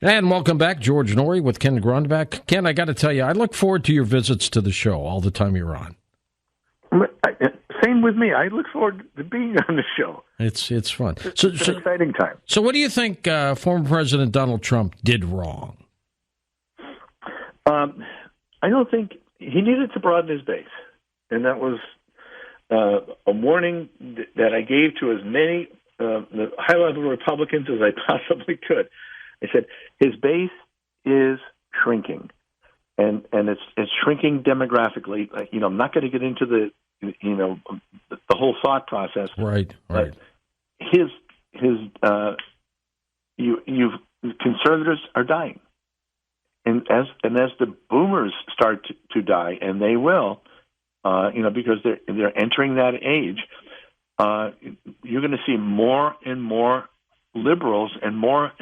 And welcome back, George Noory with Ken Grundback. Ken, I got to tell you, I look forward to your visits to the show all the time you're on. Same with me. I look forward to being on the show. It's fun. It's an exciting time. So what do you think former President Donald Trump did wrong? I don't think he needed to broaden his base. And that was a warning that I gave to as many the high-level Republicans as I possibly could. I said, his base is shrinking. And it's shrinking demographically. I'm not going to get into the whole thought process. Right. But conservatives are dying, and as the boomers start to die, and they will, because they're entering that age, you're going to see more and more liberals and more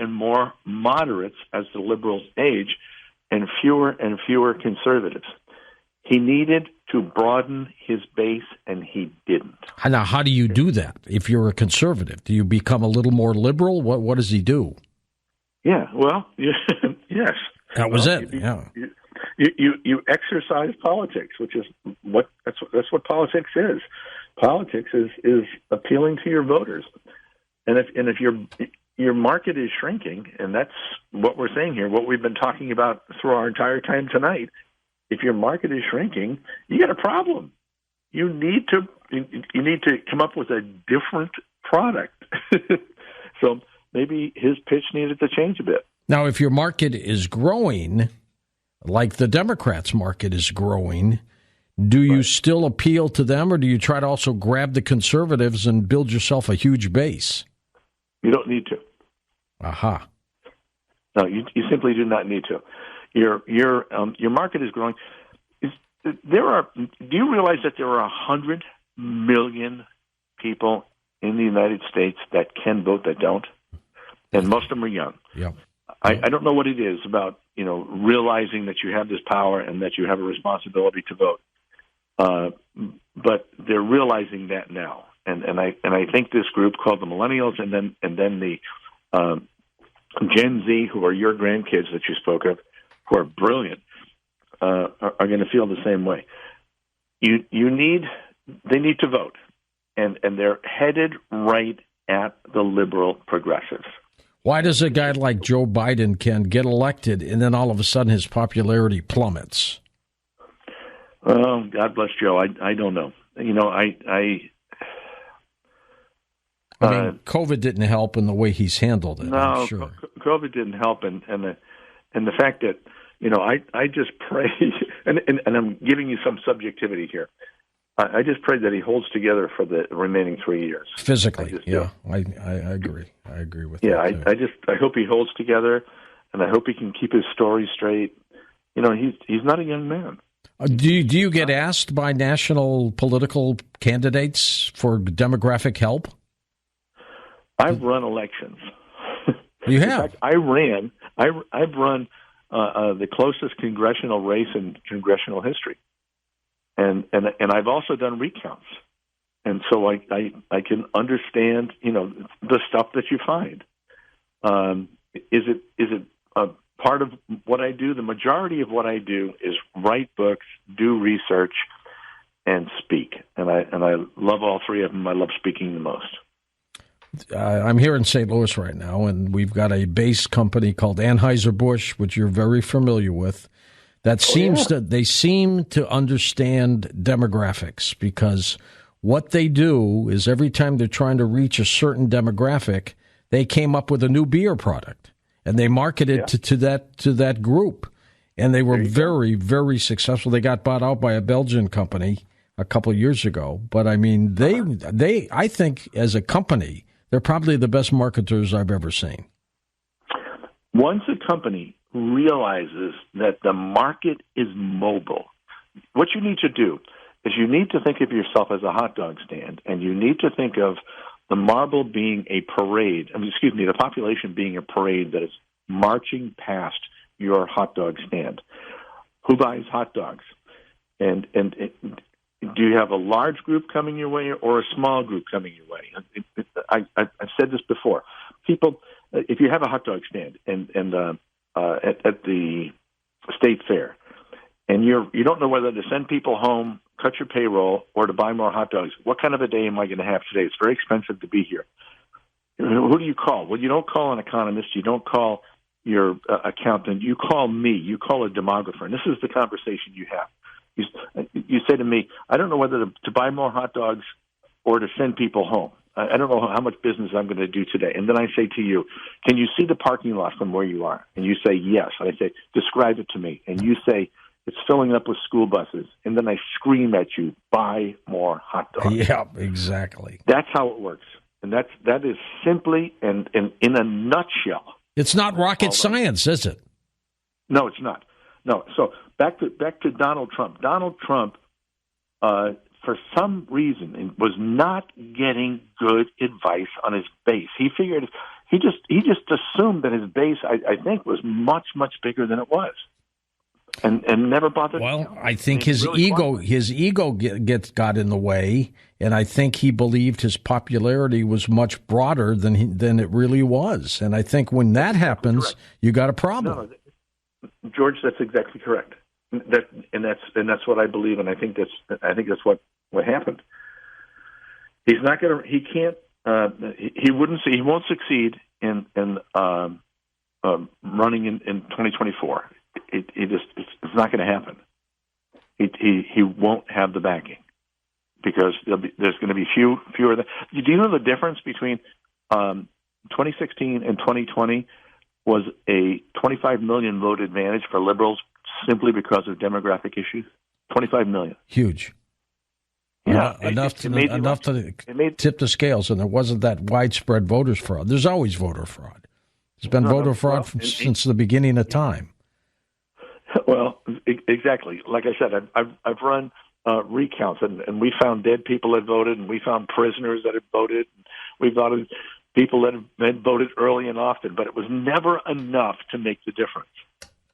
moderates as the liberals age, and fewer conservatives. He needed to broaden his base, and he didn't. Now, how do you do that? If you're a conservative, do you become a little more liberal? What does he do? Yeah, well, yes. That was it. Yeah. You exercise politics, which is that's what politics is. Politics is appealing to your voters, and if your market is shrinking, and that's what we're saying here, what we've been talking about through our entire time tonight. If your market is shrinking, you got a problem. You need to come up with a different product. So maybe his pitch needed to change a bit. Now, if your market is growing, like the Democrats' market is growing, do you still appeal to them, or do you try to also grab the conservatives and build yourself a huge base? You don't need to. Aha. No, you simply do not need to. Your market is growing. Do you realize that there are 100 million people in the United States that can vote that don't, and most of them are young. Yeah. I don't know what it is about realizing that you have this power and that you have a responsibility to vote, but they're realizing that now, and I think this group called the Millennials and then the Gen Z, who are your grandkids that you spoke of, who are brilliant, are going to feel the same way. They need to vote, and they're headed right at the liberal progressives. Why does a guy like Joe Biden can get elected, and then all of a sudden his popularity plummets? Oh, God bless Joe. I don't know. I mean, COVID didn't help in the way he's handled it. No, I'm sure. COVID didn't help, and the fact that I just pray, and I'm giving you some subjectivity here. I just pray that he holds together for the remaining 3 years. Physically, I agree. I agree with that. Yeah, I hope he holds together, and I hope he can keep his story straight. He's not a young man. Do you get asked by national political candidates for demographic help? I've run elections. You have? In fact, I've run the closest congressional race in congressional history, and I've also done recounts, and so I can understand the stuff that you find. Is it a part of what I do? The majority of what I do is write books, do research, and speak, and I love all three of them. I love speaking the most. I'm here in St. Louis right now, and we've got a base company called Anheuser-Busch, which you're very familiar with, that seem to understand demographics, because what they do is every time they're trying to reach a certain demographic, they came up with a new beer product, and they marketed it to that group, and they were very, very successful. They got bought out by a Belgian company a couple of years ago, but I mean, they I think as a company, they're probably the best marketers I've ever seen. Once a company realizes that the market is mobile, what you need to do is you need to think of yourself as a hot dog stand, and you need to think of the marble being a parade. The population being a parade that is marching past your hot dog stand. Who buys hot dogs? And do you have a large group coming your way or a small group coming your way? I've said this before. People, if you have a hot dog stand and at the state fair, and you don't know whether to send people home, cut your payroll, or to buy more hot dogs. What kind of a day am I going to have today? It's very expensive to be here. Who do you call? Well, you don't call an economist. You don't call your accountant. You call me. You call a demographer. And this is the conversation you have. You say to me, I don't know whether to buy more hot dogs or to send people home. I don't know how much business I'm going to do today. And then I say to you, can you see the parking lot from where you are? And you say, yes. And I say, describe it to me. And you say, it's filling up with school buses. And then I scream at you, buy more hot dogs. Yeah, exactly. That's how it works. And that is simply and in a nutshell. It's not rocket science, is it? No, it's not. No. So back to Donald Trump. Donald Trump, for some reason, was not getting good advice on his base. He figured he just assumed that his base, I think, was much bigger than it was, and never bothered. Well, I think his ego got in the way, and I think he believed his popularity was much broader than it really was. And I think when that happens, you got a problem. No, George, that's exactly correct. That's what I believe, and I think that's what happened. He's not going to. He can't. He won't succeed in running in 2024. It's not going to happen. He won't have the backing because there's going to be fewer. Do you know the difference between 2016 and 2020 was a 25 million vote advantage for liberals simply because of demographic issues? 25 million. Huge. Yeah, enough to tip the scales, and there wasn't that widespread voter fraud. There's always voter fraud. There's been voter fraud since the beginning of time. Well, exactly. Like I said, I've run recounts, and we found dead people that voted, and we found prisoners that had voted. We found people that had voted early and often, but it was never enough to make the difference.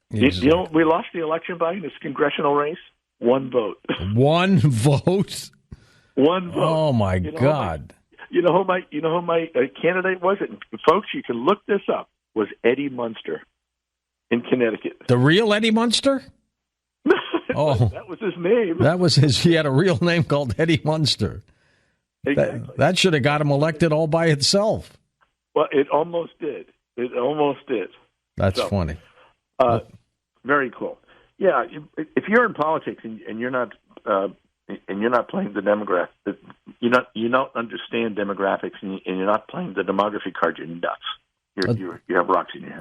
Exactly. You know, we lost the election by this congressional race. One vote. One vote. One vote. Oh my God! You know who my candidate was? And folks, you can look this up. Was Eddie Munster in Connecticut? The real Eddie Munster? Oh, that was his name. That was his. He had a real name called Eddie Munster. Exactly. That should have got him elected all by itself. Well, it almost did. That's funny. Very cool. Yeah, if you're in politics and you're not playing the demographics, you don't understand demographics, and you're not playing the demography card, you're nuts. You have rocks in your head.